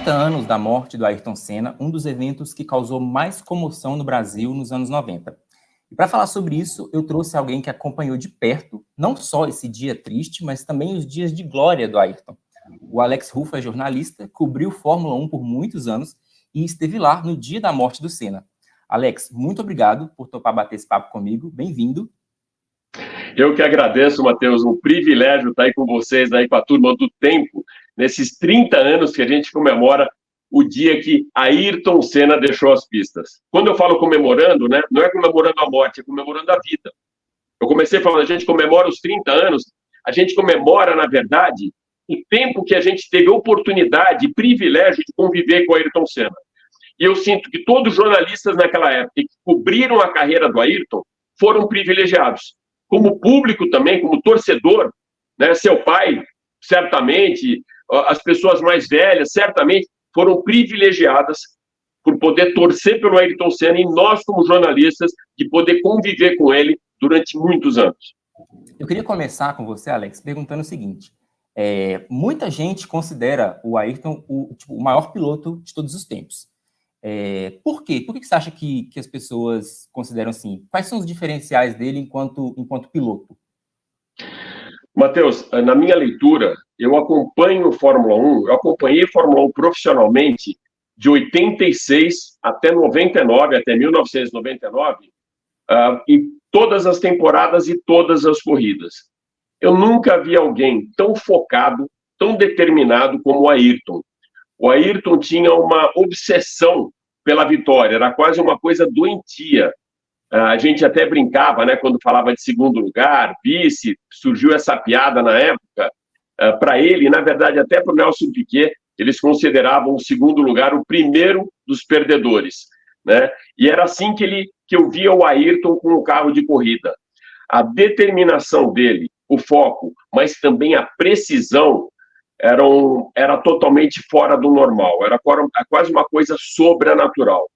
30 anos da morte do Ayrton Senna, um dos eventos que causou mais comoção no Brasil nos anos 90. E para falar sobre isso, eu trouxe alguém que acompanhou de perto, não só esse dia triste, mas também os dias de glória do Ayrton. O Alex Ruffo é jornalista, cobriu Fórmula 1 por muitos anos e esteve lá no dia da morte do Senna. Alex, muito obrigado por topar bater esse papo comigo. Bem-vindo. Eu que agradeço, Matheus, um privilégio estar aí com vocês, aí com a turma do Tempo, nesses 30 anos que a gente comemora o dia que Ayrton Senna deixou as pistas. Quando eu falo comemorando, né, não é comemorando a morte, é comemorando a vida. Eu comecei falando, a gente comemora os 30 anos, a gente comemora, na verdade, o tempo que a gente teve oportunidade e privilégio de conviver com Ayrton Senna. E eu sinto que todos os jornalistas naquela época que cobriram a carreira do Ayrton foram privilegiados. Como público também, como torcedor, né, seu pai, certamente, as pessoas mais velhas, certamente, foram privilegiadas por poder torcer pelo Ayrton Senna e nós, como jornalistas, de poder conviver com ele durante muitos anos. Eu queria começar com você, Alex, perguntando o seguinte. Muita gente considera o Ayrton o maior piloto de todos os tempos. Por quê? Por que você acha que as pessoas consideram assim? Quais são os diferenciais dele enquanto piloto? Matheus, na minha leitura, eu acompanho Fórmula 1, eu acompanhei Fórmula 1 profissionalmente de 86 até 99, até 1999, em todas as temporadas e todas as corridas. Eu nunca vi alguém tão focado, tão determinado como o Ayrton. O Ayrton tinha uma obsessão pela vitória, era quase uma coisa doentia. A gente até brincava, né, quando falava de segundo lugar, vice, surgiu essa piada na época. Para ele, na verdade, até para o Nelson Piquet, eles consideravam o segundo lugar o primeiro dos perdedores, né? E era assim que eu via o Ayrton com o carro de corrida. A determinação dele, o foco, mas também a precisão era totalmente fora do normal, era quase uma coisa sobrenatural.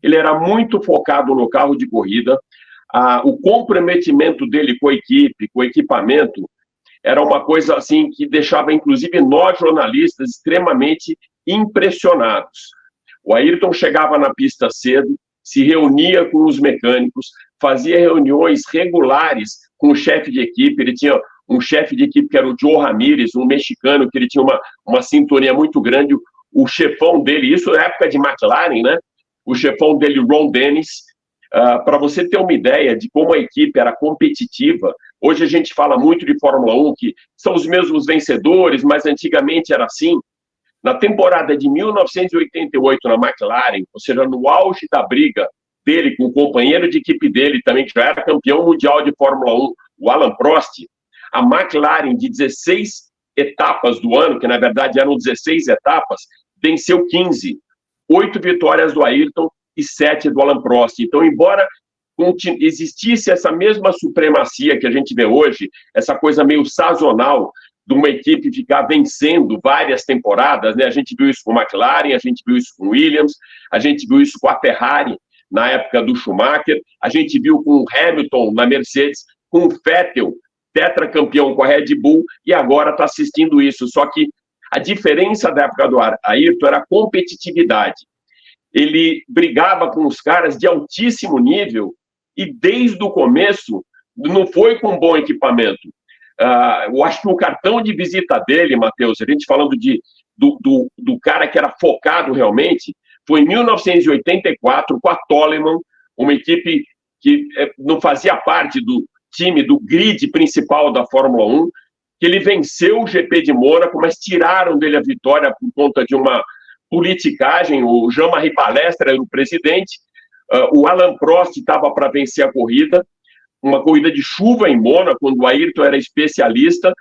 Ele era muito focado no carro de corrida, o comprometimento dele com a equipe, com o equipamento, era uma coisa assim que deixava, inclusive, nós jornalistas extremamente impressionados. O Ayrton chegava na pista cedo, se reunia com os mecânicos, fazia reuniões regulares com o chefe de equipe, ele tinha um chefe de equipe que era o Joe Ramírez, um mexicano, que ele tinha uma sintonia muito grande, o chefão dele, isso na época de McLaren, né? O chefão dele, Ron Dennis, para você ter uma ideia de como a equipe era competitiva. Hoje a gente fala muito de Fórmula 1, que são os mesmos vencedores, mas antigamente era assim. Na temporada de 1988 na McLaren, ou seja, no auge da briga dele com o companheiro de equipe dele também, que já era campeão mundial de Fórmula 1, o Alan Prost, a McLaren de 16 etapas do ano, que na verdade eram 16 etapas, venceu 15. 8 vitórias do Ayrton e 7 do Alan Prost. Então, embora existisse essa mesma supremacia que a gente vê hoje, essa coisa meio sazonal de uma equipe ficar vencendo várias temporadas, né? A gente viu isso com a McLaren, a gente viu isso com o Williams, a gente viu isso com a Ferrari na época do Schumacher, a gente viu com o Hamilton na Mercedes, com o Vettel, tetracampeão com a Red Bull, e agora está assistindo isso. Só que a diferença da época do Ayrton era a competitividade. Ele brigava com os caras de altíssimo nível e, desde o começo, não foi com bom equipamento. Eu acho que o cartão de visita dele, Matheus, a gente falando do cara que era focado realmente, foi em 1984, com a Toleman, uma equipe que não fazia parte do time, do grid principal da Fórmula 1, que ele venceu o GP de Mônaco, mas tiraram dele a vitória por conta de uma politicagem. O Jean-Marie Balestre era o presidente, o Alan Prost estava para vencer a corrida, uma corrida de chuva em Mônaco, quando o Ayrton era especialista,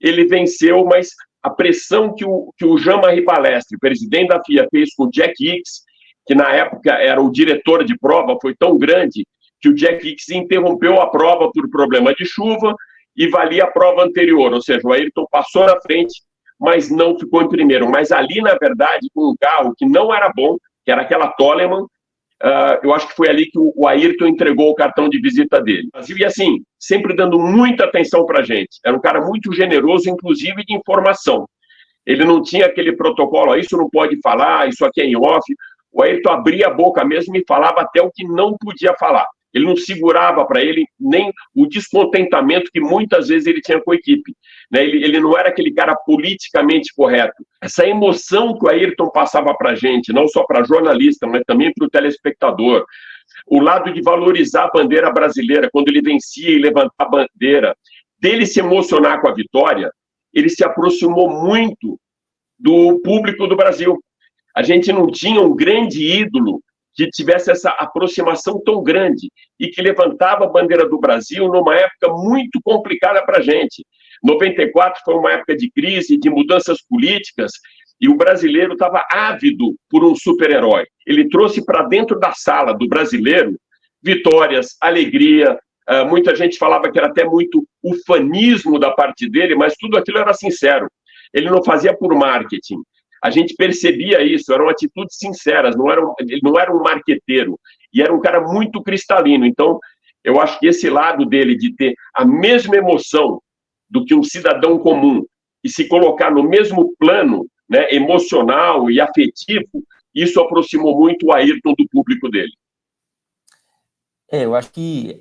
ele venceu, mas a pressão que o Jean-Marie Balestre, presidente da FIA, fez com o Jack Hicks, que na época era o diretor de prova, foi tão grande que o Jack Hicks interrompeu a prova por problema de chuva, e valia a prova anterior, ou seja, o Ayrton passou na frente, mas não ficou em primeiro. Mas ali, na verdade, com um carro que não era bom, que era aquela Toleman, eu acho que foi ali que o Ayrton entregou o cartão de visita dele. E assim, sempre dando muita atenção para a gente. Era um cara muito generoso, inclusive de informação. Ele não tinha aquele protocolo, isso não pode falar, isso aqui é em off. O Ayrton abria a boca mesmo e falava até o que não podia falar. Ele não segurava para ele nem o descontentamento que muitas vezes ele tinha com a equipe. Né? Ele não era aquele cara politicamente correto. Essa emoção que o Ayrton passava para a gente, não só para jornalista, mas também para o telespectador, o lado de valorizar a bandeira brasileira, quando ele vencia e levantar a bandeira, dele se emocionar com a vitória, ele se aproximou muito do público do Brasil. A gente não tinha um grande ídolo que tivesse essa aproximação tão grande e que levantava a bandeira do Brasil numa época muito complicada para a gente. 94 foi uma época de crise, de mudanças políticas, e o brasileiro estava ávido por um super-herói. Ele trouxe para dentro da sala do brasileiro vitórias, alegria. Muita gente falava que era até muito ufanismo da parte dele, mas tudo aquilo era sincero. Ele não fazia por marketing. A gente percebia isso, eram atitudes sinceras, ele não era um marqueteiro, e era um cara muito cristalino. Então, eu acho que esse lado dele de ter a mesma emoção do que um cidadão comum e se colocar no mesmo plano, né, emocional e afetivo, isso aproximou muito o Ayrton do público dele. Eu acho que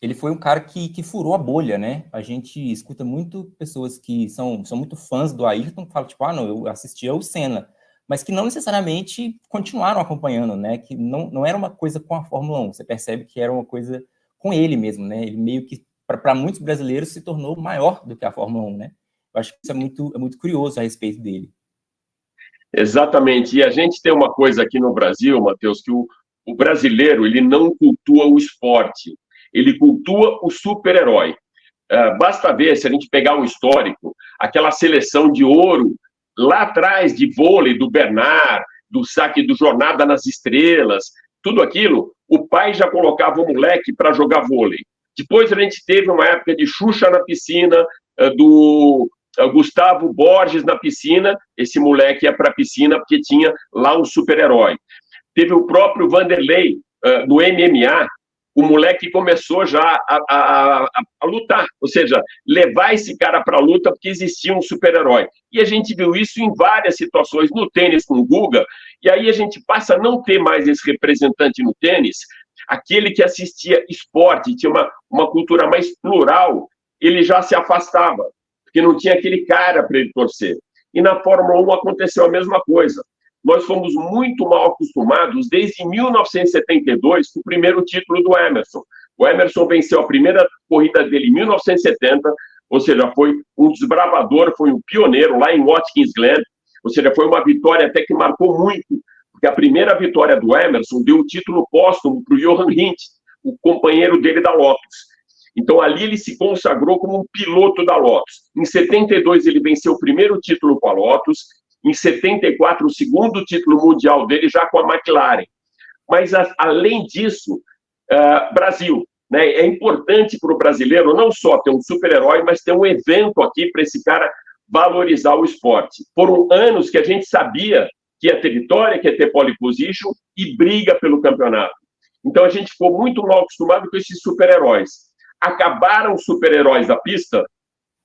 ele foi um cara que furou a bolha, né? A gente escuta muito pessoas que são muito fãs do Ayrton, que falam, tipo, não, eu assistia o Senna, mas que não necessariamente continuaram acompanhando, né? Que não era uma coisa com a Fórmula 1, você percebe que era uma coisa com ele mesmo, né? Ele meio que, para muitos brasileiros, se tornou maior do que a Fórmula 1, né? Eu acho que isso é muito curioso a respeito dele. Exatamente. E a gente tem uma coisa aqui no Brasil, Matheus, que o brasileiro ele não cultua o esporte, ele cultua o super-herói. Basta ver, se a gente pegar um histórico, aquela seleção de ouro lá atrás de vôlei do Bernard, do saque do Jornada nas Estrelas, tudo aquilo, o pai já colocava o moleque para jogar vôlei. Depois a gente teve uma época de Xuxa na piscina, do Gustavo Borges na piscina, esse moleque ia para a piscina porque tinha lá um super-herói. Teve o próprio Vanderlei no MMA, o moleque começou já a lutar, ou seja, levar esse cara para a luta porque existia um super-herói. E a gente viu isso em várias situações, no tênis com o Guga, e aí a gente passa a não ter mais esse representante no tênis, aquele que assistia esporte, tinha uma cultura mais plural, ele já se afastava, porque não tinha aquele cara para ele torcer. E na Fórmula 1 aconteceu a mesma coisa. Nós fomos muito mal acostumados desde 1972, com o primeiro título do Emerson. O Emerson venceu a primeira corrida dele em 1970, ou seja, foi um desbravador, foi um pioneiro lá em Watkins Glen, ou seja, foi uma vitória até que marcou muito, porque a primeira vitória do Emerson deu o título póstumo para o Johan Rindt, o companheiro dele da Lotus. Então, ali ele se consagrou como um piloto da Lotus. Em 72, ele venceu o primeiro título com a Lotus. Em 74, o segundo título mundial dele, já com a McLaren. Mas, além disso, Brasil. Né? É importante para o brasileiro não só ter um super-herói, mas ter um evento aqui para esse cara valorizar o esporte. Foram anos que a gente sabia que ia ter vitória, que ia ter pole position e briga pelo campeonato. Então, a gente ficou muito mal acostumado com esses super-heróis. Acabaram os super-heróis da pista,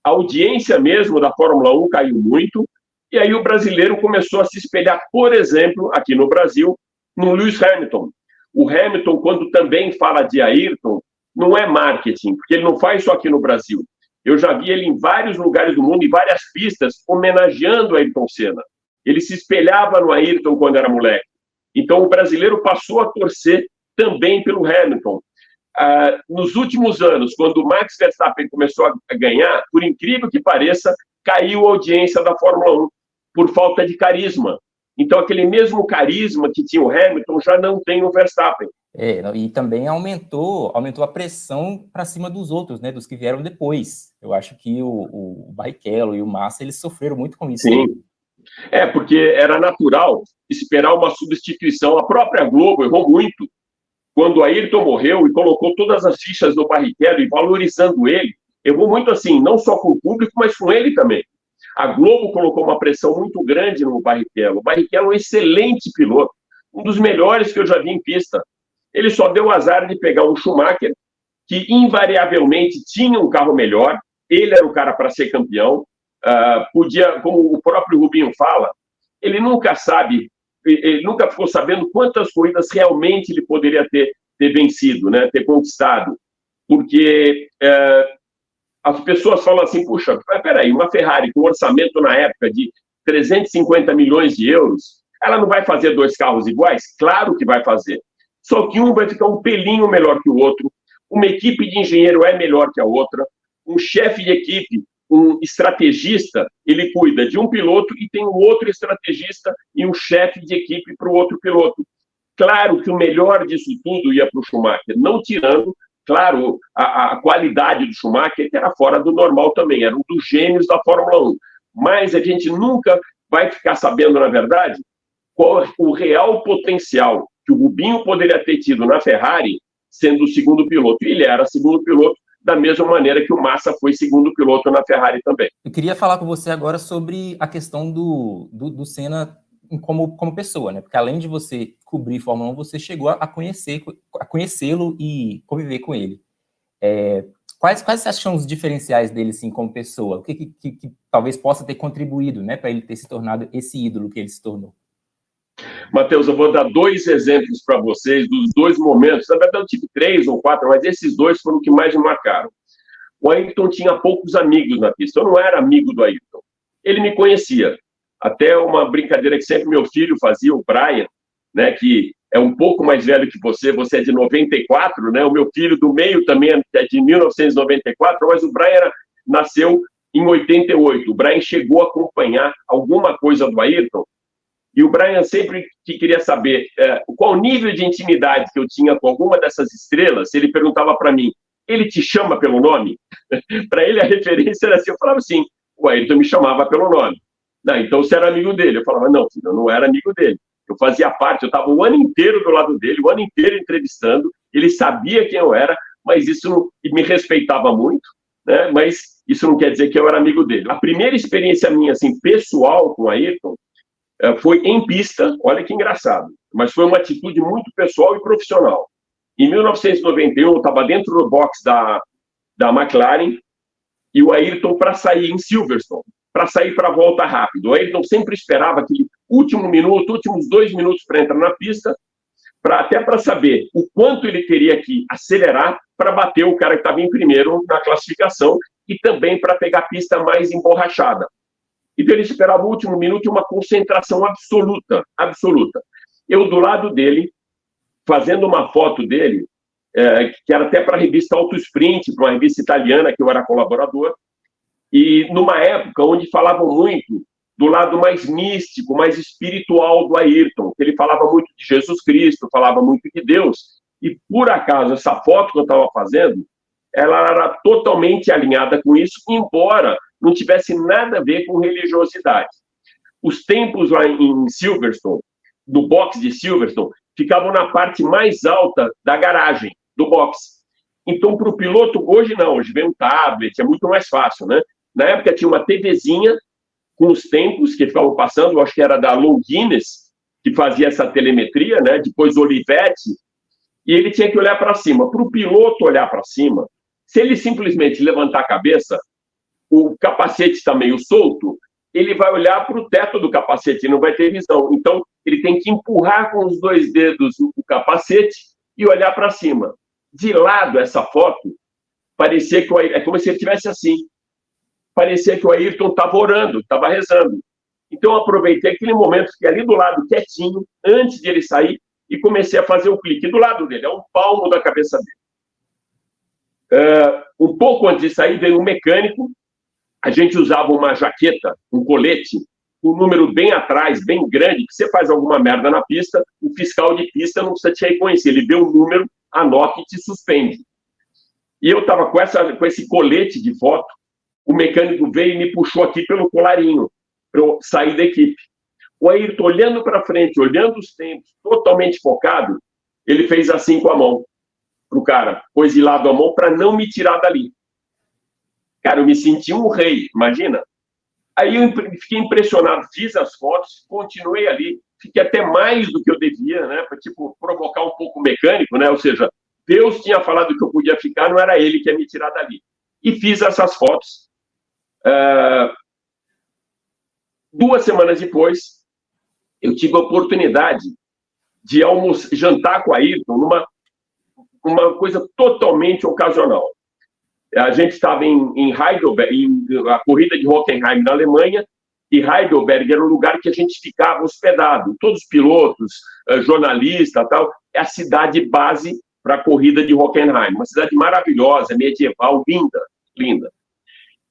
a audiência mesmo da Fórmula 1 caiu muito, e aí o brasileiro começou a se espelhar, por exemplo, aqui no Brasil, no Lewis Hamilton. O Hamilton, quando também fala de Ayrton, não é marketing, porque ele não faz isso aqui no Brasil. Eu já vi ele em vários lugares do mundo, em várias pistas, homenageando Ayrton Senna. Ele se espelhava no Ayrton quando era moleque. Então o brasileiro passou a torcer também pelo Hamilton. Nos últimos anos, quando o Max Verstappen começou a ganhar, por incrível que pareça, caiu a audiência da Fórmula 1 por falta de carisma. Então, aquele mesmo carisma que tinha o Hamilton já não tem o Verstappen. E também aumentou a pressão para cima dos outros, né, dos que vieram depois. Eu acho que o Barrichello e o Massa, eles sofreram muito com isso. Sim, porque era natural esperar uma substituição. A própria Globo errou muito quando o Ayrton morreu e colocou todas as fichas no Barrichello e valorizando ele. Errou muito assim, não só com o público, mas com ele também. A Globo colocou uma pressão muito grande no Barrichello. O Barrichello é um excelente piloto, um dos melhores que eu já vi em pista. Ele só deu azar de pegar um Schumacher, que invariavelmente tinha um carro melhor, ele era o cara para ser campeão, podia, como o próprio Rubinho fala, ele nunca ficou sabendo quantas corridas realmente ele poderia ter vencido, né, ter conquistado, porque as pessoas falam assim, puxa, peraí, uma Ferrari com orçamento na época de 350 milhões de euros, ela não vai fazer 2 carros iguais? Claro que vai fazer. Só que um vai ficar um pelinho melhor que o outro, uma equipe de engenheiro é melhor que a outra, um chefe de equipe, um estrategista, ele cuida de um piloto e tem um outro estrategista e um chefe de equipe para o outro piloto. Claro que o melhor disso tudo ia para o Schumacher, não tirando, claro, a qualidade do Schumacher, que era fora do normal também, era um dos gênios da Fórmula 1. Mas a gente nunca vai ficar sabendo, na verdade, qual o real potencial que o Rubinho poderia ter tido na Ferrari, sendo o segundo piloto. E ele era segundo piloto da mesma maneira que o Massa foi segundo piloto na Ferrari também. Eu queria falar com você agora sobre a questão do Senna como pessoa, né? Porque além de você cobrir Fórmula 1, você chegou a conhecê-lo e conviver com ele. Quais você acha que são os diferenciais dele, assim, como pessoa? O que talvez possa ter contribuído, né, para ele ter se tornado esse ídolo que ele se tornou? Matheus, eu vou dar 2 exemplos para vocês dos 2 momentos. Na verdade, eu tive 3 ou 4, mas esses 2 foram os que mais me marcaram. O Ayrton tinha poucos amigos na pista. Eu não era amigo do Ayrton. Ele me conhecia. Até uma brincadeira que sempre meu filho fazia, o Brian, né, que é um pouco mais velho que você é de 94, né? O meu filho do meio também é de 1994, mas o Brian nasceu em 88. O Brian chegou a acompanhar alguma coisa do Ayrton, e o Brian sempre que queria saber qual o nível de intimidade que eu tinha com alguma dessas estrelas, ele perguntava para mim, ele te chama pelo nome? Para ele a referência era assim, eu falava assim, o Ayrton me chamava pelo nome. Não, então você era amigo dele. Eu falava, não, filho, eu não era amigo dele. Eu fazia parte, eu estava o ano inteiro do lado dele, o ano inteiro entrevistando, ele sabia quem eu era, mas isso não, me respeitava muito, né? Mas isso não quer dizer que eu era amigo dele. A primeira experiência minha, assim, pessoal com o Ayrton, foi em pista, olha que engraçado, mas foi uma atitude muito pessoal e profissional. Em 1991, eu estava dentro do box da McLaren, e o Ayrton para sair em Silverstone, para sair para a volta rápido. O Ayrton sempre esperava aquele último minuto, últimos 2 minutos para entrar na pista, até para saber o quanto ele teria que acelerar para bater o cara que estava em primeiro na classificação e também para pegar a pista mais emborrachada. Então ele esperava o último minuto e uma concentração absoluta, absoluta. Eu do lado dele, fazendo uma foto dele, que era até para a revista Auto Sprint, para uma revista italiana que eu era colaborador, e numa época onde falavam muito do lado mais místico, mais espiritual do Ayrton, ele falava muito de Jesus Cristo, falava muito de Deus, e por acaso essa foto que eu estava fazendo, ela era totalmente alinhada com isso, embora não tivesse nada a ver com religiosidade. Os templos lá em Silverstone, no box de Silverstone, ficavam na parte mais alta da garagem do box. Então, para o piloto, hoje não, hoje vem um tablet, é muito mais fácil, né? Na época tinha uma TVzinha com os tempos que ficavam passando, eu acho que era da Longines, que fazia essa telemetria, né? Depois o Olivetti, e ele tinha que olhar para cima. Para o piloto olhar para cima, se ele simplesmente levantar a cabeça, o capacete está meio solto, ele vai olhar para o teto do capacete e não vai ter visão. Então, ele tem que empurrar com os 2 dedos o capacete e olhar para cima. De lado, essa foto, parecia que é como se ele estivesse assim. Parecia que o Ayrton estava orando, estava rezando. Então, eu aproveitei aquele momento, fiquei ali do lado, quietinho, antes de ele sair, e comecei a fazer o clique do lado dele, é um palmo da cabeça dele. Um pouco antes de sair, veio um mecânico, a gente usava uma jaqueta, um colete, um número bem atrás, bem grande, que você faz alguma merda na pista, o fiscal de pista não precisa te reconhecer, ele vê o número, anota e te suspende. E eu estava com esse colete de foto, o mecânico veio e me puxou aqui pelo colarinho, para eu sair da equipe. O Ayrton, olhando para frente, olhando os tempos, totalmente focado, ele fez assim com a mão, para o cara, pôs de lado a mão para não me tirar dali. Cara, eu me senti um rei, imagina. Aí eu fiquei impressionado, fiz as fotos, continuei ali, fiquei até mais do que eu devia, né, para tipo, provocar um pouco o mecânico, né, ou seja, Deus tinha falado que eu podia ficar, não era ele que ia me tirar dali. E fiz essas fotos. 2 semanas depois, eu tive a oportunidade de jantar com a Ayrton uma coisa totalmente ocasional. A gente estava em Heidelberg, a corrida de Hockenheim na Alemanha, e Heidelberg era um lugar que a gente ficava hospedado. Todos os pilotos, jornalistas, tal, é a cidade base para a corrida de Hockenheim. Uma cidade maravilhosa, medieval, linda, linda.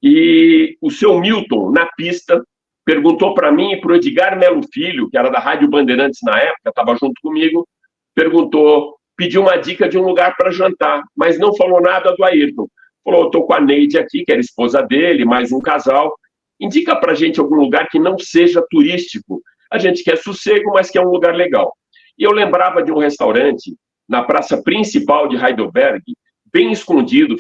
E o seu Milton, na pista, perguntou para mim e para o Edgar Melo Filho, que era da Rádio Bandeirantes na época, estava junto comigo, pediu uma dica de um lugar para jantar, mas não falou nada do Ayrton. Falou, estou com a Neide aqui, que era esposa dele, mais um casal. Indica para a gente algum lugar que não seja turístico. A gente quer sossego, mas que é um lugar legal. E eu lembrava de um restaurante na praça principal de Heidelberg, bem escondido,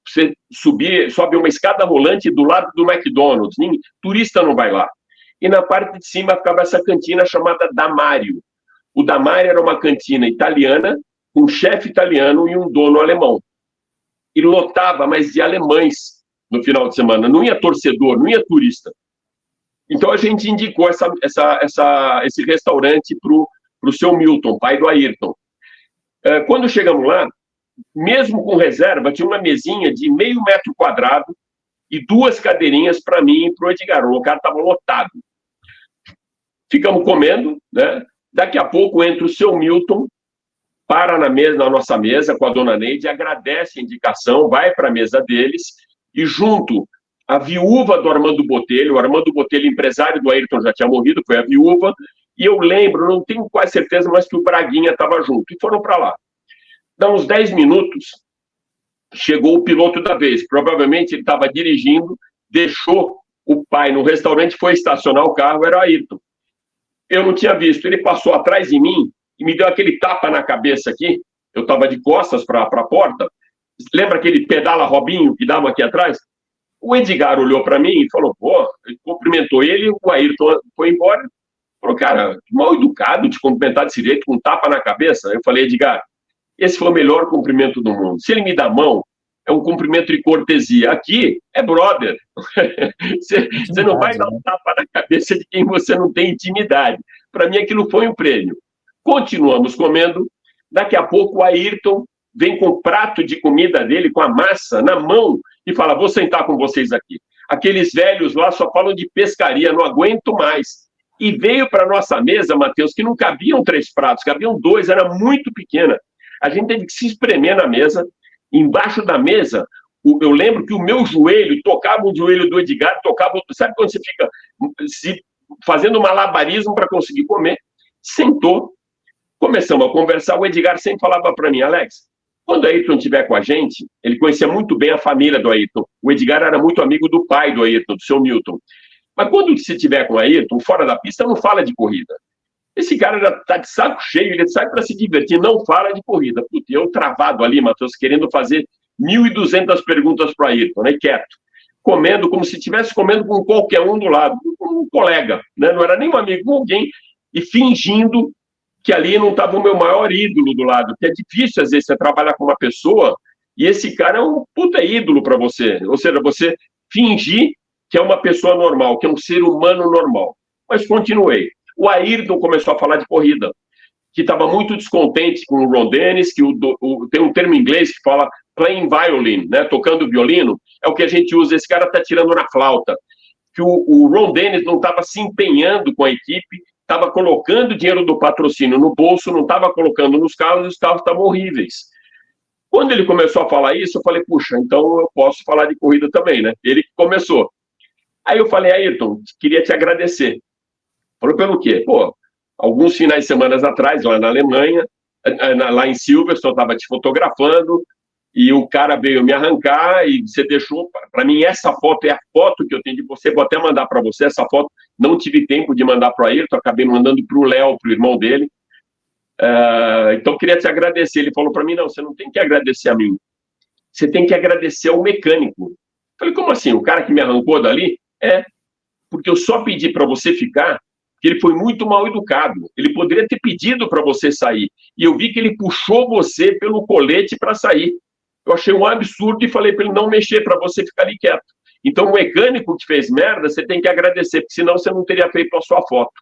você sobe uma escada rolante do lado do McDonald's, turista não vai lá. E na parte de cima ficava essa cantina chamada Damário. O Damário era uma cantina italiana, com um chefe italiano e um dono alemão. E lotava, mas de alemães no final de semana. Não ia torcedor, não ia turista. Então a gente indicou esse restaurante para o seu Milton, pai do Ayrton. Quando chegamos lá, mesmo com reserva, tinha uma mesinha de meio metro quadrado e 2 cadeirinhas para mim e para o Edgar. O lugar estava lotado. Ficamos comendo, né? Daqui a pouco entra o seu Milton, para na nossa mesa com a dona Neide, agradece a indicação, vai para a mesa deles, e junto a viúva do Armando Botelho, o Armando Botelho, empresário do Ayrton, já tinha morrido, foi a viúva, e eu lembro, não tenho quase certeza, mas que o Braguinha estava junto, e foram para lá. Dá uns 10 minutos, chegou o piloto da vez, provavelmente ele estava dirigindo, deixou o pai no restaurante, foi estacionar o carro, era o Ayrton. Eu não tinha visto, ele passou atrás de mim, e me deu aquele tapa na cabeça aqui, eu estava de costas para a porta, lembra aquele pedala Robinho que dava aqui atrás? O Edgar olhou para mim e falou, ele cumprimentou ele, o Ayrton foi embora, falou, cara, mal educado de cumprimentar desse jeito, com um tapa na cabeça. Eu falei, Edgar, esse foi o melhor cumprimento do mundo. Se ele me dá a mão, é um cumprimento de cortesia. Aqui é brother. Você não vai dar um tapa na cabeça de quem você não tem intimidade. Para mim, aquilo foi um prêmio. Continuamos comendo. Daqui a pouco, o Ayrton vem com o prato de comida dele, com a massa, na mão, e fala, vou sentar com vocês aqui. Aqueles velhos lá só falam de pescaria, não aguento mais. E veio para a nossa mesa, Matheus, que não cabiam 3 pratos, cabiam 2, era muito pequena. A gente teve que se espremer na mesa. Embaixo da mesa, eu lembro que o meu joelho tocava o joelho do Edgar, sabe quando você fica fazendo malabarismo para conseguir comer? Sentou, começamos a conversar, o Edgar sempre falava para mim, Alex, quando o Ayrton estiver com a gente, ele conhecia muito bem a família do Ayrton, o Edgar era muito amigo do pai do Ayrton, do seu Milton, mas quando você estiver com o Ayrton, fora da pista, não fala de corrida. Esse cara já está de saco cheio, ele sai para se divertir, não fala de corrida. Putz, eu travado ali, Matheus, querendo fazer 1.200 perguntas para o Ayrton, né, quieto. Comendo como se estivesse comendo com qualquer um do lado, com um colega, né, não era nem um amigo, com alguém, e fingindo que ali não estava o meu maior ídolo do lado, porque é difícil, às vezes, você trabalhar com uma pessoa e esse cara é um puta ídolo para você, ou seja, você fingir que é uma pessoa normal, que é um ser humano normal. Mas continuei. O Ayrton começou a falar de corrida, que estava muito descontente com o Ron Dennis, que tem um termo em inglês que fala playing violin, né, tocando violino, é o que a gente usa, esse cara está tirando na flauta, que o Ron Dennis não estava se empenhando com a equipe, estava colocando dinheiro do patrocínio no bolso, não estava colocando nos carros, e os carros estavam horríveis. Quando ele começou a falar isso, eu falei, puxa, então eu posso falar de corrida também, né? Ele que começou. Aí eu falei, Ayrton, queria te agradecer. Falou, pelo quê? Pô, alguns finais de semana atrás, lá na Alemanha, lá em Silverstone, eu estava te fotografando, e o cara veio me arrancar, e você deixou, para mim, essa foto é a foto que eu tenho de você, vou até mandar para você, essa foto, não tive tempo de mandar para o Ayrton, acabei mandando para o Léo, para o irmão dele, então queria te agradecer. Ele falou para mim, não, você não tem que agradecer a mim, você tem que agradecer ao mecânico. Eu falei, como assim? O cara que me arrancou dali? Porque eu só pedi para você ficar, que ele foi muito mal educado. Ele poderia ter pedido para você sair. E eu vi que ele puxou você pelo colete para sair. Eu achei um absurdo e falei para ele não mexer, para você ficar ali quieto. Então, o mecânico que fez merda, você tem que agradecer, porque senão você não teria feito a sua foto.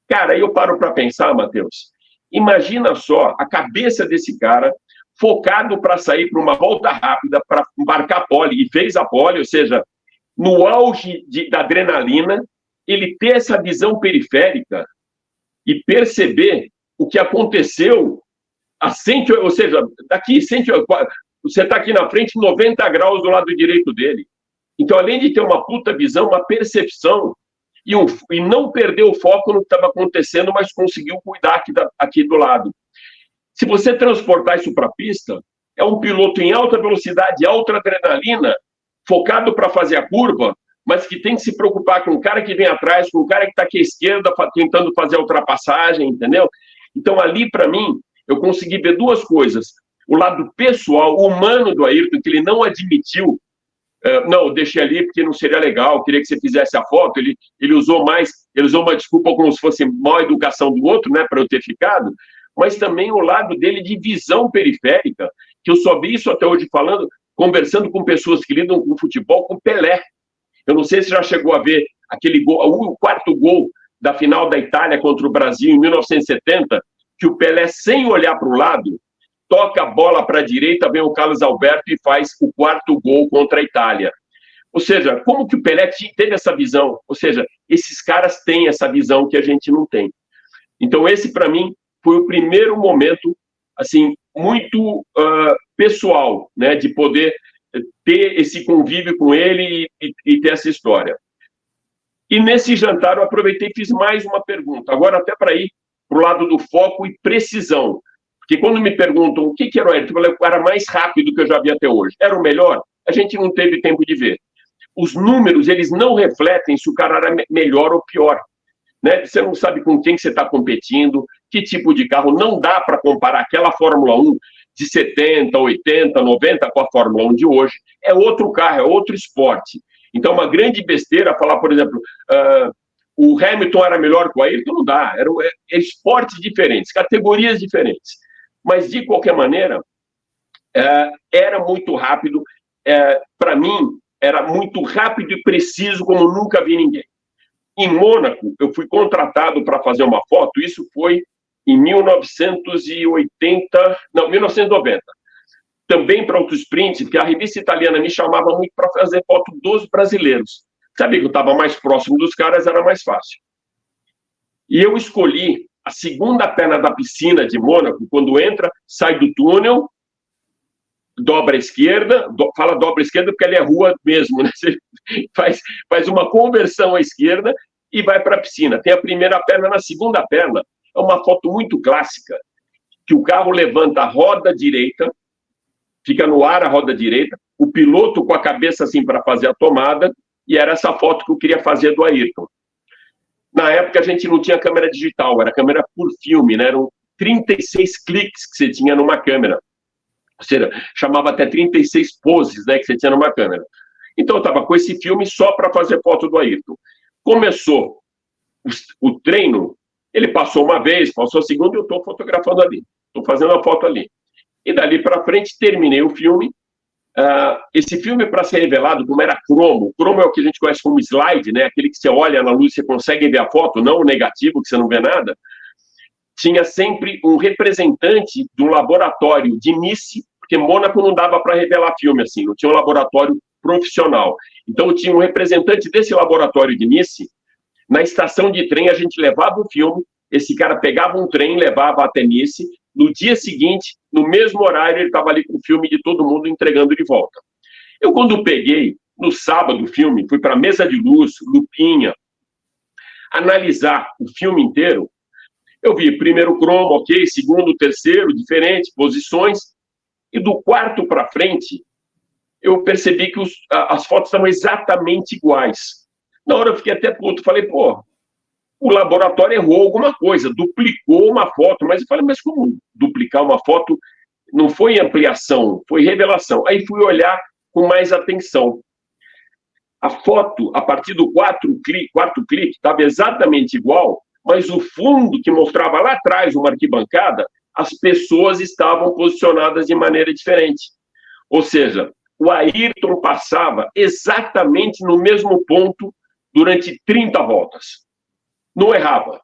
Cara, aí eu paro para pensar, Matheus, imagina só a cabeça desse cara focado para sair para uma volta rápida, para marcar a pole, e fez a pole, ou seja, no auge da adrenalina, ele ter essa visão periférica e perceber o que aconteceu a 100, ou seja, daqui 100, você está aqui na frente, 90 graus do lado direito dele. Então, além de ter uma puta visão, uma percepção, e não perder o foco no que estava acontecendo, mas conseguiu cuidar aqui do lado. Se você transportar isso para a pista, é um piloto em alta velocidade, alta adrenalina, focado para fazer a curva, mas que tem que se preocupar com o cara que vem atrás, com o cara que está aqui à esquerda, tentando fazer a ultrapassagem, entendeu? Então, ali, para mim, eu consegui ver duas coisas. O lado pessoal, humano do Ayrton, que ele não admitiu, não, eu deixei ali porque não seria legal, queria que você fizesse a foto, ele usou uma desculpa como se fosse má educação do outro, né, para eu ter ficado, mas também o lado dele de visão periférica, que eu só vi isso até hoje conversando com pessoas que lidam com futebol, com Pelé. Eu não sei se já chegou a ver aquele gol, o quarto gol da final da Itália contra o Brasil em 1970, que o Pelé, sem olhar para o lado, toca a bola para a direita, vem o Carlos Alberto e faz o quarto gol contra a Itália. Ou seja, como que o Pelé teve essa visão? Ou seja, esses caras têm essa visão que a gente não tem. Então, esse, para mim, foi o primeiro momento, assim, muito pessoal, né, de poder ter esse convívio com ele e ter essa história. E nesse jantar eu aproveitei e fiz mais uma pergunta, agora até para ir para o lado do foco e precisão. Porque quando me perguntam o que era o Ayrton, eu falei, o cara mais rápido que eu já vi até hoje. Era o melhor? A gente não teve tempo de ver. Os números, eles não refletem se o cara era melhor ou pior. Né? Você não sabe com quem você está competindo, que tipo de carro. Não dá para comparar aquela Fórmula 1 de 70, 80, 90 com a Fórmula 1 de hoje. É outro carro, é outro esporte. Então, uma grande besteira falar, por exemplo, o Hamilton era melhor que o Ayrton, não dá. Eram esportes diferentes, categorias diferentes. Mas, de qualquer maneira, era muito rápido. Para mim, era muito rápido e preciso, como nunca vi ninguém. Em Mônaco, eu fui contratado para fazer uma foto, isso foi em 1990. Também para outros sprints, porque a revista italiana me chamava muito para fazer foto dos brasileiros. Sabia que eu estava mais próximo dos caras, era mais fácil. E eu escolhi a segunda perna da piscina de Mônaco, quando entra, sai do túnel, dobra à esquerda, fala dobra à esquerda porque ali é rua mesmo, né? Você faz uma conversão à esquerda e vai para a piscina. Tem a primeira perna, na segunda perna, é uma foto muito clássica, que o carro levanta a roda direita, fica no ar a roda direita, o piloto com a cabeça assim para fazer a tomada, e era essa foto que eu queria fazer do Ayrton. Na época a gente não tinha câmera digital, era câmera por filme, né? Eram 36 cliques que você tinha numa câmera. Ou seja, chamava até 36 poses, né, que você tinha numa câmera. Então eu estava com esse filme só para fazer foto do Ayrton. Começou o treino, ele passou uma vez, passou a segunda e eu estou fotografando ali. Estou fazendo a foto ali. E dali para frente terminei o filme. Esse filme, para ser revelado, como era cromo, cromo é o que a gente conhece como slide, né? Aquele que você olha na luz e você consegue ver a foto, não o negativo, que você não vê nada. Tinha sempre um representante do laboratório de Nice, porque Mônaco não dava para revelar filme assim, não tinha um laboratório profissional. Então tinha um representante desse laboratório de Nice. Na estação de trem a gente levava o filme, esse cara pegava um trem, levava até Nice. No dia seguinte, no mesmo horário, ele estava ali com o filme de todo mundo entregando de volta. Eu, quando peguei, no sábado, o filme, fui para a mesa de luz, lupinha, analisar o filme inteiro, eu vi primeiro cromo, ok, segundo, terceiro, diferente, posições, e do quarto para frente, eu percebi que as fotos estavam exatamente iguais. Na hora eu fiquei até puto, falei, pô, o laboratório errou alguma coisa, duplicou uma foto, mas eu falei, mas como duplicar uma foto? Não foi ampliação, foi revelação. Aí fui olhar com mais atenção. A foto, a partir do quarto clique, estava exatamente igual, mas o fundo que mostrava lá atrás uma arquibancada, as pessoas estavam posicionadas de maneira diferente. Ou seja, o Ayrton passava exatamente no mesmo ponto durante 30 voltas. Não errava.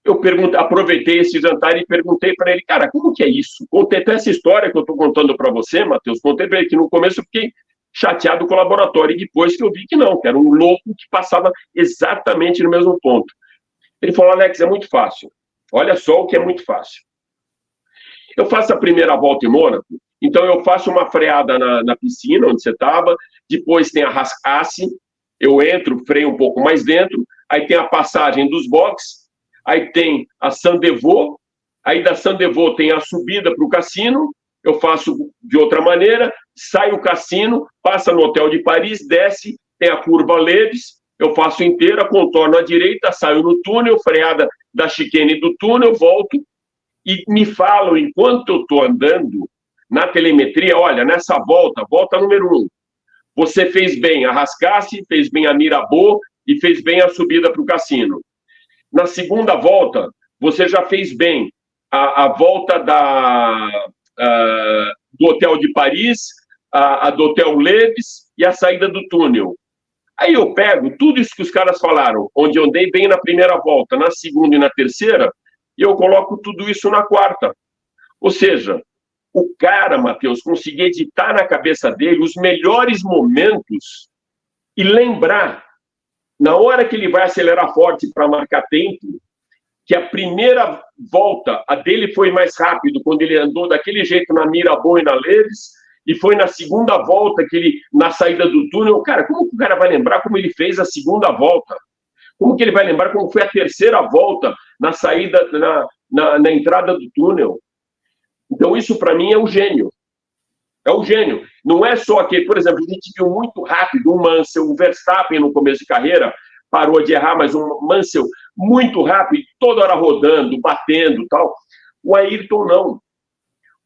Eu aproveitei esse jantar e perguntei para ele, cara, como que é isso? Contei até essa história que eu estou contando para você, Matheus, contei para ele que no começo eu fiquei chateado com o laboratório, e depois que eu vi que não, que era um louco que passava exatamente no mesmo ponto. Ele falou, Alex, é muito fácil. Olha só o que é muito fácil. Eu faço a primeira volta em Mônaco, então eu faço uma freada na piscina, onde você estava, depois tem a rascasse, eu entro, freio um pouco mais dentro, aí tem a passagem dos boxes, aí tem a Sandevaux, aí da Sandevaux tem a subida para o cassino, eu faço de outra maneira, sai o cassino, passa no Hotel de Paris, desce, tem a curva Leves, eu faço inteira, contorno à direita, saio no túnel, freada da chicane do túnel, volto, e me falam, enquanto eu estou andando, na telemetria, olha, nessa volta número 1, você fez bem a Rascasse, fez bem a Mirabeau e fez bem a subida para o cassino. Na segunda volta, você já fez bem a volta do Hotel de Paris, a do Hotel Leves e a saída do túnel. Aí eu pego tudo isso que os caras falaram, onde eu andei bem na primeira volta, na segunda e na terceira, e eu coloco tudo isso na quarta. Ou seja, o cara, Matheus, conseguia editar na cabeça dele os melhores momentos e lembrar, na hora que ele vai acelerar forte para marcar tempo, que a primeira volta, a dele foi mais rápido, quando ele andou daquele jeito na Mirabeau e na Leves, e foi na segunda volta, que ele, na saída do túnel, cara, como que o cara vai lembrar como ele fez a segunda volta? Como que ele vai lembrar como foi a terceira volta na saída, na entrada do túnel? Então, isso, para mim, é o gênio. É o gênio. Não é só aquele... Por exemplo, a gente viu muito rápido um Mansell, um Verstappen no começo de carreira, parou de errar, mas um Mansell muito rápido, toda hora rodando, batendo e tal. O Ayrton, não.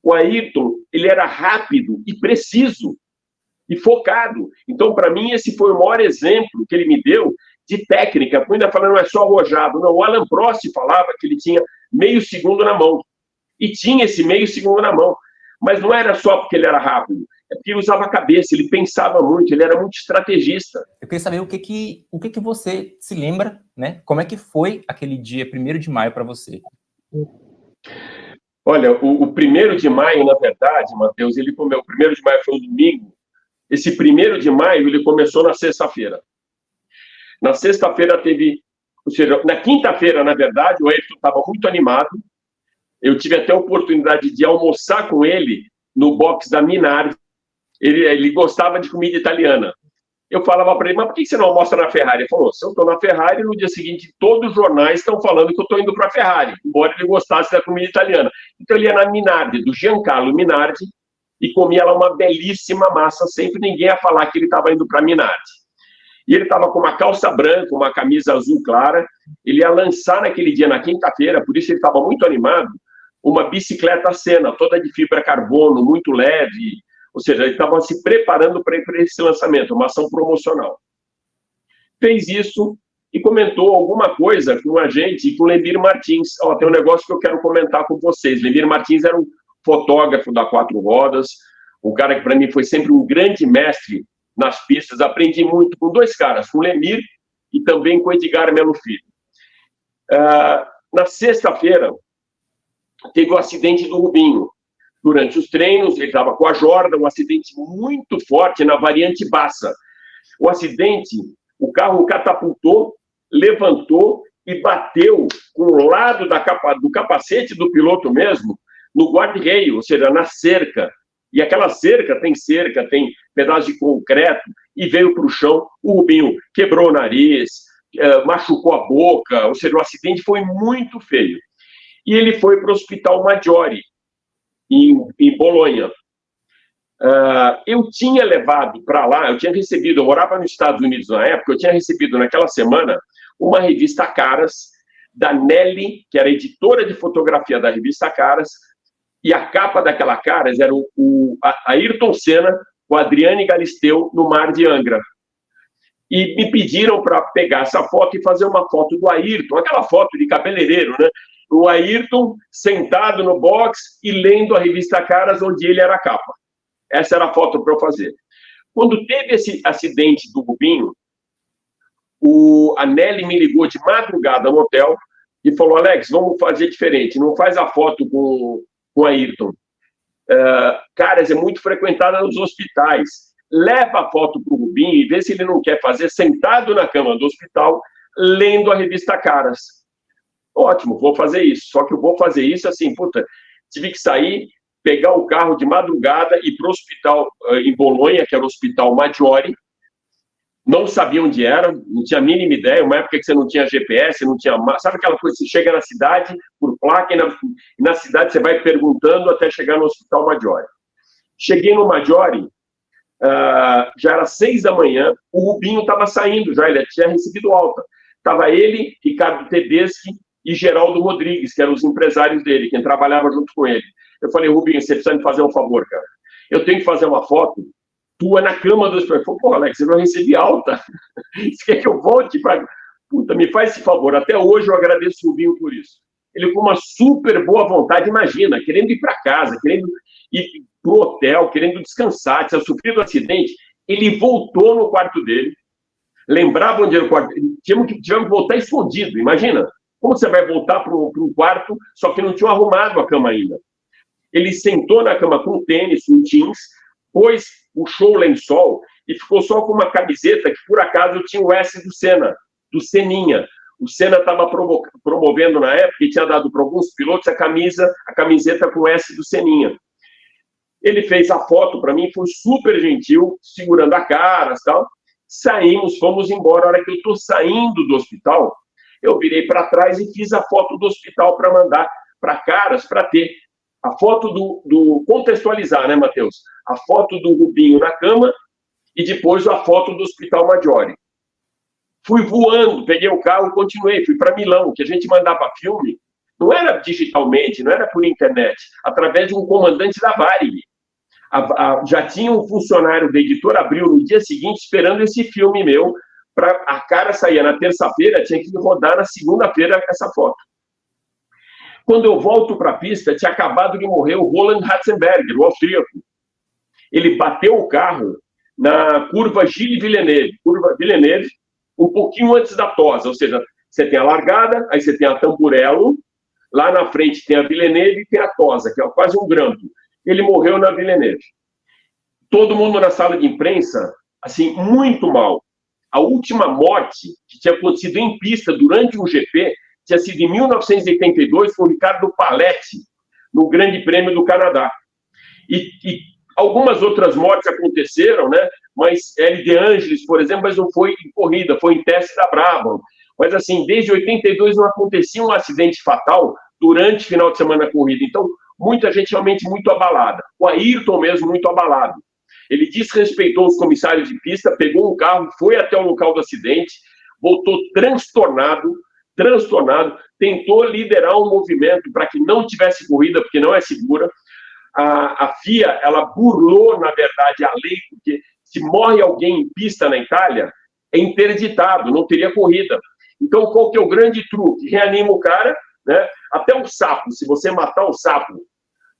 O Ayrton, ele era rápido e preciso e focado. Então, para mim, esse foi o maior exemplo que ele me deu de técnica. Eu ainda falando, não é só arrojado. Não, o Alan Prost falava que ele tinha meio segundo na mão. E tinha esse meio segundo na mão. Mas não era só porque ele era rápido, é porque ele usava a cabeça, ele pensava muito, ele era muito estrategista. Eu queria saber o que você se lembra, né? Como é que foi aquele dia 1º de maio para você? Olha, o 1º de maio, na verdade, Matheus, ele comeu. O 1º de maio foi um domingo. Esse 1º de maio, ele começou na sexta-feira. Na sexta-feira teve... Ou seja, na quinta-feira, na verdade, o Ayrton estava muito animado. Eu tive até a oportunidade de almoçar com ele no box da Minardi. Ele gostava de comida italiana. Eu falava para ele, mas por que você não almoça na Ferrari? Ele falou, se eu estou na Ferrari, no dia seguinte todos os jornais estão falando que eu estou indo para a Ferrari, embora ele gostasse da comida italiana. Então ele ia na Minardi, do Giancarlo Minardi, e comia lá uma belíssima massa, sempre ninguém ia falar que ele estava indo para a Minardi. E ele estava com uma calça branca, uma camisa azul clara, ele ia lançar naquele dia, na quinta-feira, por isso ele estava muito animado, uma bicicleta Senna, toda de fibra carbono, muito leve, ou seja, ele estava se preparando para esse lançamento, uma ação promocional. Fez isso e comentou alguma coisa com a gente e com o Lemir Martins. Tem um negócio que eu quero comentar com vocês. Lemir Martins era um fotógrafo da Quatro Rodas, um cara que para mim foi sempre um grande mestre nas pistas. Aprendi muito com dois caras, com o Lemir e também com o Edgar Melo Filho. Na sexta-feira, teve o acidente do Rubinho. Durante os treinos, ele estava com a Jordan, um acidente muito forte na variante Bassa. O acidente, o carro catapultou, levantou e bateu com o lado do capacete do piloto mesmo, no guarda-reio, ou seja, na cerca. E aquela cerca, tem pedaço de concreto, e veio para o chão. O Rubinho quebrou o nariz, machucou a boca, ou seja, o acidente foi muito feio. E ele foi para o Hospital Maggiore, em Bolonha. Eu tinha levado para lá, eu morava nos Estados Unidos na época, eu tinha recebido naquela semana uma revista Caras, da Nelly, que era editora de fotografia da revista Caras, e a capa daquela Caras era o Ayrton Senna com a Adriane Galisteu no Mar de Angra. E me pediram para pegar essa foto e fazer uma foto do Ayrton, aquela foto de cabeleireiro, né? O Ayrton sentado no box e lendo a revista Caras, onde ele era a capa. Essa era a foto para eu fazer. Quando teve esse acidente do Rubinho, a Nelly me ligou de madrugada no hotel e falou, Alex, vamos fazer diferente, não faz a foto com a Ayrton. Caras, é muito frequentada nos hospitais. Leva a foto para o Rubinho e vê se ele não quer fazer sentado na cama do hospital, lendo a revista Caras. Ótimo, vou fazer isso. Só que eu vou fazer isso assim, tive que sair, pegar o carro de madrugada e ir para o hospital em Bolonha, que era o Hospital Maggiore. Não sabia onde era, não tinha a mínima ideia, uma época que você não tinha GPS, não tinha... Sabe aquela coisa, você chega na cidade por placa e na cidade você vai perguntando até chegar no Hospital Maggiore. Cheguei no Maggiore, já era 6 da manhã, o Rubinho estava saindo já, ele tinha recebido alta. Estava ele, Ricardo Tedeschi e Geraldo Rodrigues, que eram os empresários dele, quem trabalhava junto com ele. Eu falei, Rubinho, você precisa me fazer um favor, cara. Eu tenho que fazer uma foto tua na cama do hospital. Ele falou, pô, Alex, eu não recebi alta. Você quer que eu volte para... Puta, me faz esse favor. Até hoje eu agradeço o Rubinho por isso. Ele com uma super boa vontade, imagina, querendo ir para casa, querendo ir para o hotel, querendo descansar, tinha sofrido um acidente, ele voltou no quarto dele, lembrava onde era o quarto, tivemos que voltar escondido, imagina. Como você vai voltar para um quarto, só que não tinha arrumado a cama ainda. Ele sentou na cama com tênis, com jeans, pôs, puxou o lençol e ficou só com uma camiseta que, por acaso, tinha o S do Senna, do Seninha. O Senna estava promovendo na época e tinha dado para alguns pilotos a camiseta com o S do Seninha. Ele fez a foto para mim, foi super gentil, segurando a cara e tal. Saímos, fomos embora. A hora que eu estou saindo do hospital, eu virei para trás e fiz a foto do hospital para mandar para Caras, para ter a foto contextualizar, né, Matheus? A foto do Rubinho na cama e depois a foto do Hospital Maggiore. Fui voando, peguei o carro e continuei. Fui para Milão, que a gente mandava filme, não era digitalmente, não era por internet, através de um comandante da Varig. Já tinha um funcionário da Editora Abril no dia seguinte esperando esse filme meu, para a cara sair na terça-feira, tinha que rodar na segunda-feira essa foto. Quando eu volto para a pista, tinha acabado de morrer o Roland Ratzenberger, o austríaco. Ele bateu o carro na curva Gilles Villeneuve, um pouquinho antes da Tosa, ou seja, você tem a largada, aí você tem a Tamburello, lá na frente tem a Villeneuve e tem a Tosa, que é quase um grampo. Ele morreu na Villeneuve. Todo mundo na sala de imprensa, assim, muito mal. A última morte que tinha acontecido em pista durante um GP tinha sido em 1982, foi o Ricardo Paletti, no Grande Prêmio do Canadá. E algumas outras mortes aconteceram, né? Mas L. De Angelis, por exemplo, mas não foi em corrida, foi em teste da Brabham. Mas, assim, desde 82 não acontecia um acidente fatal durante o final de semana da corrida. Então, muita gente realmente muito abalada. O Ayrton mesmo muito abalado. Ele desrespeitou os comissários de pista, pegou um carro, foi até o local do acidente, voltou transtornado, tentou liderar um movimento para que não tivesse corrida, porque não é segura. A FIA, ela burlou, na verdade, a lei, porque se morre alguém em pista na Itália, é interditado, não teria corrida. Então, qual que é o grande truque? Reanima o cara, né? Até o sapo, se você matar o sapo,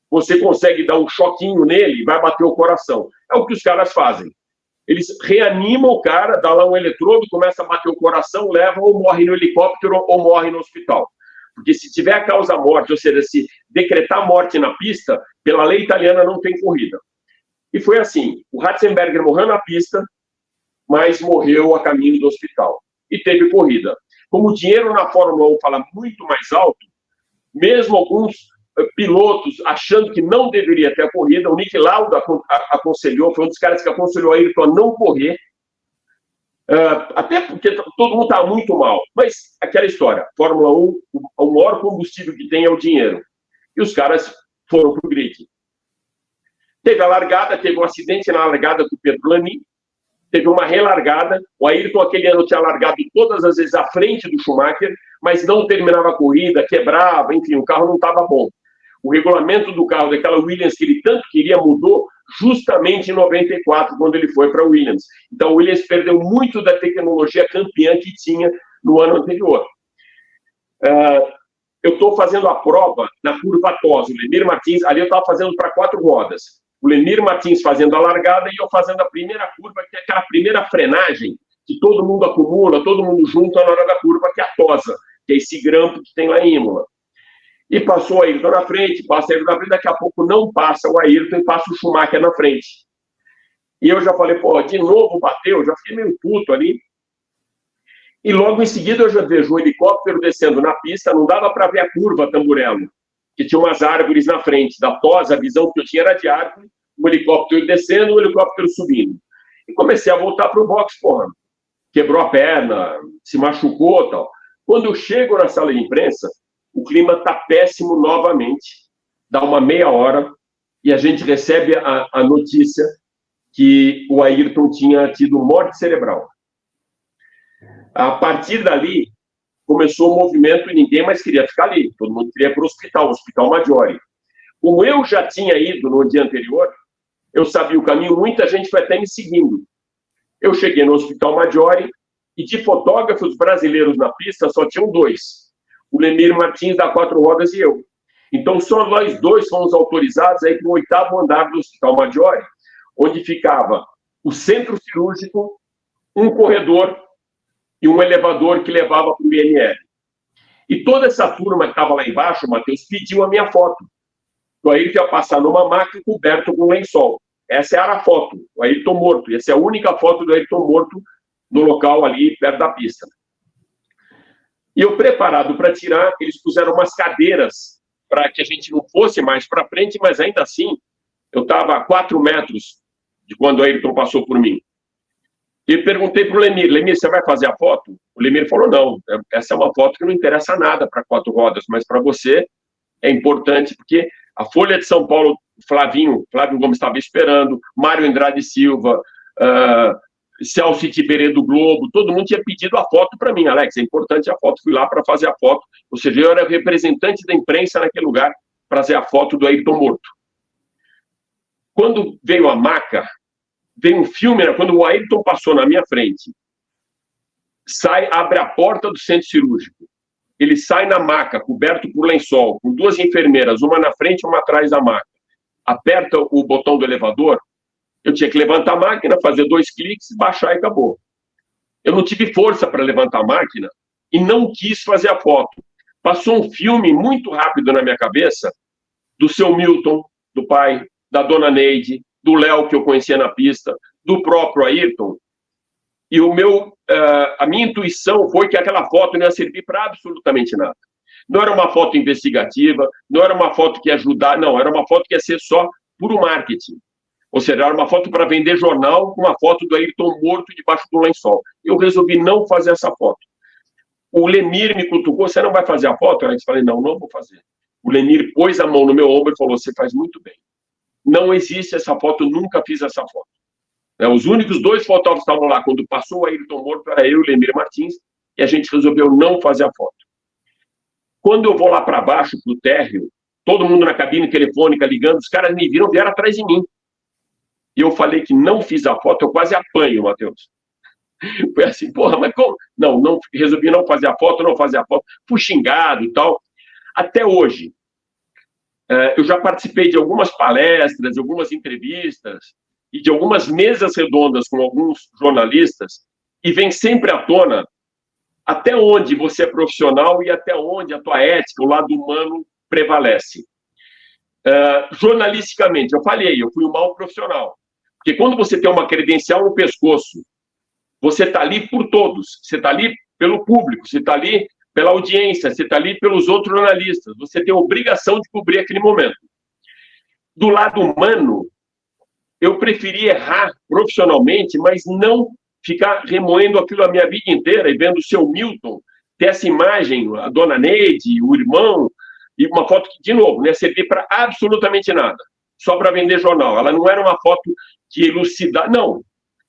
você consegue dar um choquinho nele e vai bater o coração. É o que os caras fazem. Eles reanimam o cara, dá lá um eletrodo, começa a bater o coração, leva ou morre no helicóptero ou morre no hospital. Porque se tiver a causa-morte, ou seja, se decretar morte na pista, pela lei italiana não tem corrida. E foi assim, o Ratzenberger morreu na pista, mas morreu a caminho do hospital. E teve corrida. Como o dinheiro na Fórmula 1 fala muito mais alto, mesmo alguns pilotos achando que não deveria ter a corrida, o Niki Lauda aconselhou, foi um dos caras que aconselhou a Ayrton a não correr, até porque todo mundo está muito mal. Mas aquela história, Fórmula 1, o maior combustível que tem é o dinheiro. E os caras foram para o grid. Teve a largada, teve um acidente na largada com o Pedrolani, teve uma relargada, o Ayrton aquele ano tinha largado todas as vezes à frente do Schumacher, mas não terminava a corrida, quebrava, enfim, o carro não estava bom. O regulamento do carro daquela Williams que ele tanto queria mudou justamente em 94, quando ele foi para a Williams. Então, o Williams perdeu muito da tecnologia campeã que tinha no ano anterior. Eu estou fazendo a prova na curva Tosa, o Lemir Martins, ali eu estava fazendo para 4 rodas. o Lemir Martins fazendo a largada e eu fazendo a primeira curva, que é aquela primeira frenagem que todo mundo acumula, todo mundo junta na hora da curva, que é a tosa, que é esse grampo que tem lá em Imola. E passou o Ayrton na frente, passa o Ayrton na frente, daqui a pouco não passa o Ayrton e passa o Schumacher na frente. E eu já falei, pô, de novo bateu, já fiquei meio puto ali. E logo em seguida eu já vejo um helicóptero descendo na pista, não dava para ver a curva Tamburello, que tinha umas árvores na frente, da tosa, a visão que eu tinha era de árvore, o helicóptero descendo, o helicóptero subindo. E comecei a voltar para o box, porra. Quebrou a perna, se machucou e tal. Quando eu chego na sala de imprensa, o clima está péssimo novamente, dá uma meia hora, e a gente recebe a notícia que o Ayrton tinha tido morte cerebral. A partir dali, começou o movimento e ninguém mais queria ficar ali. Todo mundo queria ir para o Hospital Maggiore. Como eu já tinha ido no dia anterior, eu sabia o caminho, muita gente foi até me seguindo. Eu cheguei no Hospital Maggiore e de fotógrafos brasileiros na pista só tinham dois. O Lemir Martins da Quatro Rodas e eu. Então, só nós dois fomos autorizados a ir para o 8º andar do Hospital Maggiore, onde ficava o centro cirúrgico, um corredor e um elevador que levava para o IML. E toda essa turma que estava lá embaixo, Matheus, pediu a minha foto. O Ayrton ia passar numa maca coberto com lençol. Essa era a foto, o Ayrton morto. Essa é a única foto do Ayrton morto no local ali, perto da pista. E eu, preparado para tirar, eles puseram umas cadeiras para que a gente não fosse mais para frente, mas ainda assim, eu estava a 4 metros de quando o Ayrton passou por mim. E perguntei para o Lemir, você vai fazer a foto? O Lemir falou, não, essa é uma foto que não interessa nada para 4 rodas, mas para você é importante, porque a Folha de São Paulo, Flávio Gomes estava esperando, Mário Andrade Silva, Celso Tiberê do Globo, todo mundo tinha pedido a foto para mim, Alex, é importante a foto, fui lá para fazer a foto, ou seja, eu era representante da imprensa naquele lugar para fazer a foto do Ayrton morto. Quando veio a maca, veio um filme, quando o Ayrton passou na minha frente, abre a porta do centro cirúrgico, ele sai na maca, coberto por lençol, com 2 enfermeiras, uma na frente e uma atrás da maca, aperta o botão do elevador, eu tinha que levantar a máquina, fazer 2 cliques, baixar e acabou. Eu não tive força para levantar a máquina e não quis fazer a foto. Passou um filme muito rápido na minha cabeça do seu Milton, do pai, da dona Neide, do Léo, que eu conhecia na pista, do próprio Ayrton. E a minha intuição foi que aquela foto não ia servir para absolutamente nada. Não era uma foto investigativa, não era uma foto que ia ajudar, não, era uma foto que ia ser só puro marketing. Ou seja, era uma foto para vender jornal com uma foto do Ayrton morto debaixo do lençol. Eu resolvi não fazer essa foto. O Lemir me cutucou, você não vai fazer a foto? Eu falei, não vou fazer. O Lemir pôs a mão no meu ombro e falou, você faz muito bem. Não existe essa foto, nunca fiz essa foto. Os únicos 2 fotógrafos que estavam lá quando passou o Ayrton morto era eu e o Lemir Martins, e a gente resolveu não fazer a foto. Quando eu vou lá para baixo, para o térreo, todo mundo na cabine telefônica ligando, os caras me viram, vieram atrás de mim. E eu falei que não fiz a foto, eu quase apanho, Matheus. Foi assim, porra, mas como? Não, resolvi não fazer a foto, fui xingado e tal. Até hoje, eu já participei de algumas palestras, de algumas entrevistas e de algumas mesas redondas com alguns jornalistas, e vem sempre à tona até onde você é profissional e até onde a tua ética, o lado humano, prevalece. Jornalisticamente, eu fui um mau profissional. Porque quando você tem uma credencial no pescoço, você está ali por todos, você está ali pelo público, você está ali pela audiência, você está ali pelos outros jornalistas, você tem a obrigação de cobrir aquele momento. Do lado humano, eu preferi errar profissionalmente, mas não ficar remoendo aquilo a minha vida inteira e vendo o seu Milton ter essa imagem, a dona Neide, o irmão, e uma foto que, de novo, não ia servir para absolutamente nada, só para vender jornal. Ela não era uma foto que elucidar, não.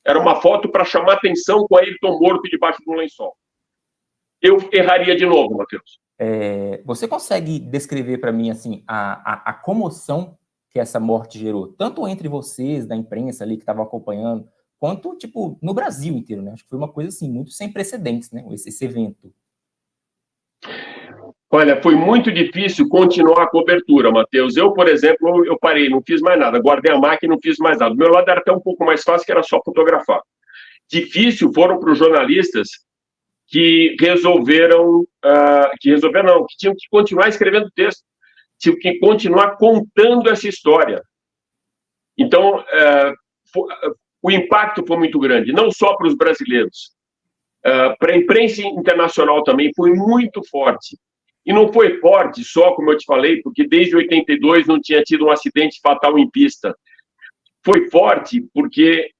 Era uma foto para chamar atenção com o Ayrton morto debaixo de um lençol. Eu erraria de novo, Matheus. Você consegue descrever para mim assim a comoção que essa morte gerou, tanto entre vocês, da imprensa ali que estavam acompanhando, quanto, tipo, no Brasil inteiro, né? Acho que foi uma coisa, assim, muito sem precedentes, né? Esse evento. Olha, foi muito difícil continuar a cobertura, Matheus. Eu, por exemplo, eu parei, não fiz mais nada, guardei a máquina e não fiz mais nada. Do meu lado era até um pouco mais fácil, que era só fotografar. Difícil foram para os jornalistas que resolveram, que tinham que continuar escrevendo texto, tinham que continuar contando essa história. Então, o impacto foi muito grande, não só para os brasileiros, para a imprensa internacional também foi muito forte. E não foi forte só, como eu te falei, porque desde 82 não tinha tido um acidente fatal em pista. Foi forte porque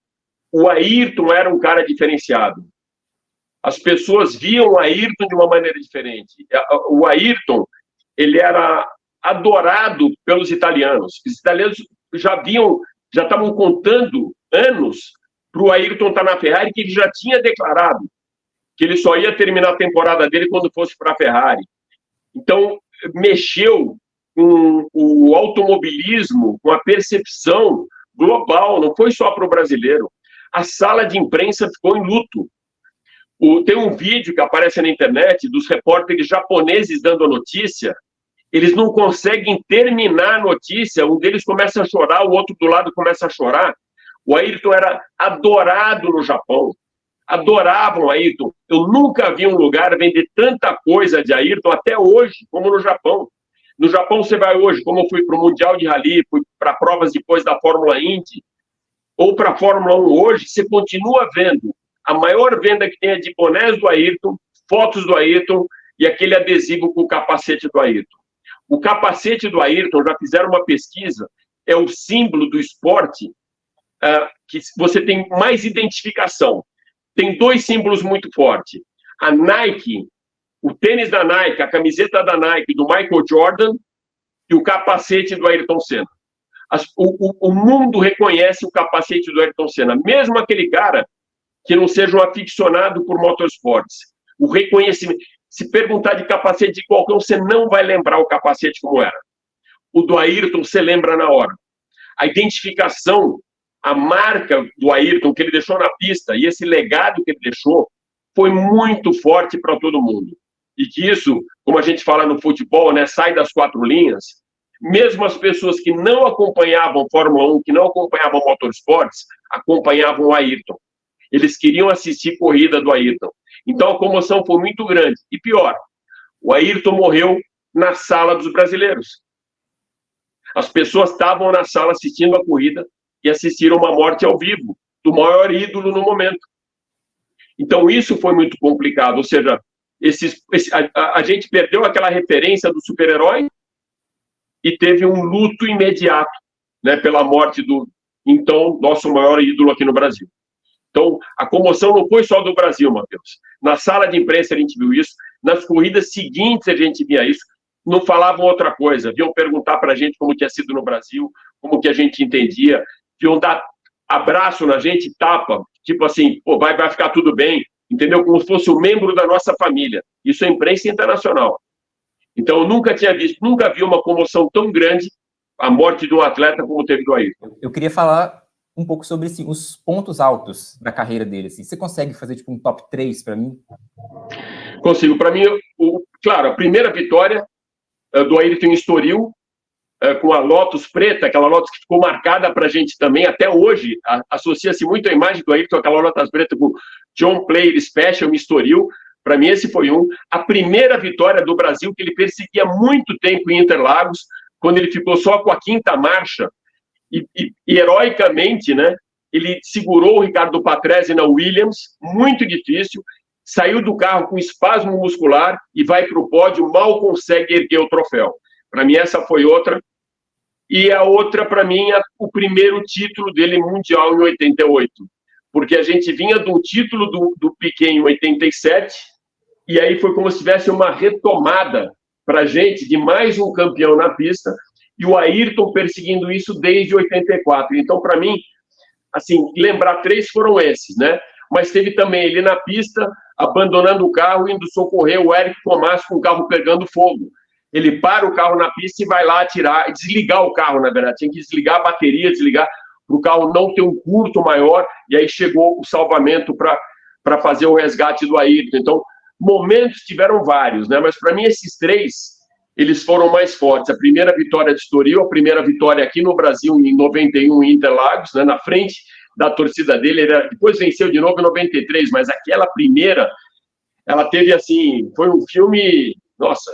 o Ayrton era um cara diferenciado. As pessoas viam o Ayrton de uma maneira diferente. O Ayrton, ele era adorado pelos italianos. Os italianos já estavam contando anos para o Ayrton estar na Ferrari, que ele já tinha declarado que ele só ia terminar a temporada dele quando fosse para a Ferrari. Então, mexeu com o automobilismo, com a percepção global, não foi só para o brasileiro. A sala de imprensa ficou em luto. Tem um vídeo que aparece na internet dos repórteres japoneses dando a notícia, eles não conseguem terminar a notícia, um deles começa a chorar, o outro do lado começa a chorar. O Ayrton era adorado no Japão. Adoravam o Ayrton. Eu nunca vi um lugar vender tanta coisa de Ayrton até hoje, como no Japão. No Japão, você vai hoje, como eu fui para o Mundial de Rally, fui para provas depois da Fórmula Indy, ou para a Fórmula 1 hoje, você continua vendo a maior venda que tem é de bonés do Ayrton, fotos do Ayrton e aquele adesivo com o capacete do Ayrton. O capacete do Ayrton, já fizeram uma pesquisa, é o símbolo do esporte que você tem mais identificação. Tem dois símbolos muito fortes. A Nike, o tênis da Nike, a camiseta da Nike do Michael Jordan e o capacete do Ayrton Senna. O mundo reconhece o capacete do Ayrton Senna, mesmo aquele cara que não seja um aficionado por motorsports. O reconhecimento. Se perguntar de capacete de qualquer um, você não vai lembrar o capacete como era. O do Ayrton, você lembra na hora. A identificação, a marca do Ayrton que ele deixou na pista e esse legado que ele deixou foi muito forte para todo mundo. E que isso, como a gente fala no futebol, né, sai das quatro linhas. Mesmo as pessoas que não acompanhavam Fórmula 1, que não acompanhavam motorsports, acompanhavam o Ayrton. Eles queriam assistir corrida do Ayrton. Então a comoção foi muito grande. E pior, o Ayrton morreu na sala dos brasileiros. As pessoas estavam na sala assistindo a corrida e assistiram uma morte ao vivo do maior ídolo no momento. Então isso foi muito complicado. Ou seja, a gente perdeu aquela referência do super-herói e teve um luto imediato, né, pela morte do, então, nosso maior ídolo aqui no Brasil. Então, a comoção não foi só do Brasil, Matheus. Na sala de imprensa a gente viu isso, nas corridas seguintes a gente via isso, não falavam outra coisa, vinham perguntar para a gente como tinha sido no Brasil, como que a gente entendia, vinham dar abraço na gente, tapa, tipo assim, pô, vai ficar tudo bem, entendeu? Como se fosse um membro da nossa família. Isso é imprensa internacional. Então, eu nunca tinha visto, nunca vi uma comoção tão grande, a morte de um atleta como teve do Ayrton. Eu queria falar um pouco sobre assim, os pontos altos da carreira dele. Assim. Você consegue fazer tipo um top 3 para mim? Consigo. Para mim, claro, a primeira vitória do Ayrton em Estoril, com a Lotus preta, aquela Lotus que ficou marcada para a gente também, até hoje, associa-se muito a imagem do Ayrton, aquela Lotus preta com John Player Special em Estoril. Para mim, esse foi a primeira vitória do Brasil, que ele perseguia muito tempo em Interlagos, quando ele ficou só com a quinta marcha, e heroicamente, né, ele segurou o Ricardo Patrese na Williams, muito difícil, saiu do carro com espasmo muscular e vai para o pódio, mal consegue erguer o troféu. Para mim, essa foi outra. E a outra, para mim, é o primeiro título dele mundial em 88, porque a gente vinha de um título do Piquet em 87, e aí foi como se tivesse uma retomada para a gente de mais um campeão na pista, e o Ayrton perseguindo isso desde 84. Então, para mim, assim, lembrar 3 foram esses, né? Mas teve também ele na pista, abandonando o carro, indo socorrer o Eric Tomás com o carro pegando fogo. Ele para o carro na pista e vai lá atirar, desligar o carro, na verdade. Tinha que desligar a bateria, desligar, para o carro não ter um curto maior, e aí chegou o salvamento para fazer o resgate do Ayrton. Então, momentos tiveram vários, né? Mas para mim esses três, eles foram mais fortes. A primeira vitória de Estoril, a primeira vitória aqui no Brasil em 91 em Interlagos, né? Na frente da torcida dele, depois venceu de novo em 93, mas aquela primeira, ela teve assim, foi um filme, nossa,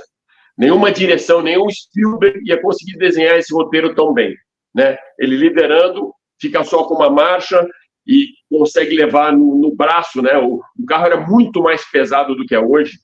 nenhuma direção, nenhum Spielberg ia conseguir desenhar esse roteiro tão bem, né? Ele liderando, fica só com uma marcha e consegue levar no braço, né? O carro era muito mais pesado do que é hoje,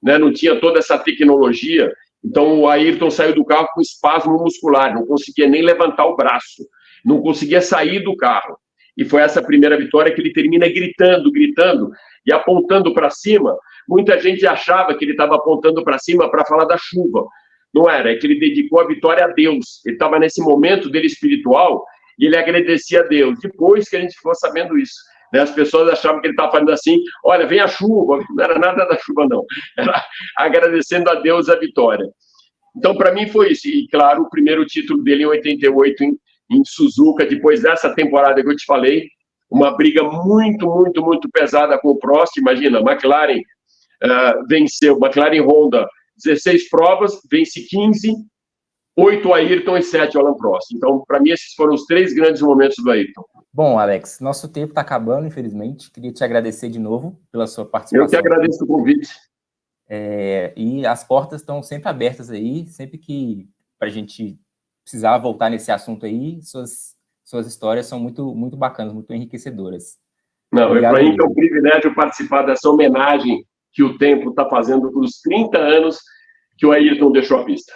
né? Não tinha toda essa tecnologia, então o Ayrton saiu do carro com espasmo muscular, não conseguia nem levantar o braço, não conseguia sair do carro. E foi essa primeira vitória que ele termina gritando, gritando e apontando para cima. Muita gente achava que ele estava apontando para cima para falar da chuva. Não era, é que ele dedicou a vitória a Deus. Ele estava nesse momento dele espiritual e ele agradecia a Deus. Depois que a gente ficou sabendo isso, né, as pessoas achavam que ele estava falando assim, olha, vem a chuva. Não era nada da chuva, não. Era agradecendo a Deus a vitória. Então, para mim, foi isso. E, claro, o primeiro título dele em 88, em Suzuka, depois dessa temporada que eu te falei, uma briga muito, muito, muito pesada com o Prost. Imagina, McLaren venceu, McLaren Honda, 16 provas, vence 15, 8 Ayrton e 7 Alain Prost. Então, para mim, esses foram os 3 grandes momentos do Ayrton. Bom, Alex, nosso tempo está acabando, infelizmente. Queria te agradecer de novo pela sua participação. Eu que agradeço o convite. E as portas estão sempre abertas aí, sempre que a gente precisar voltar nesse assunto aí, suas histórias são muito, muito bacanas, muito enriquecedoras. Não, para mim é um privilégio participar dessa homenagem que o tempo está fazendo para os 30 anos que o Ayrton deixou a pista.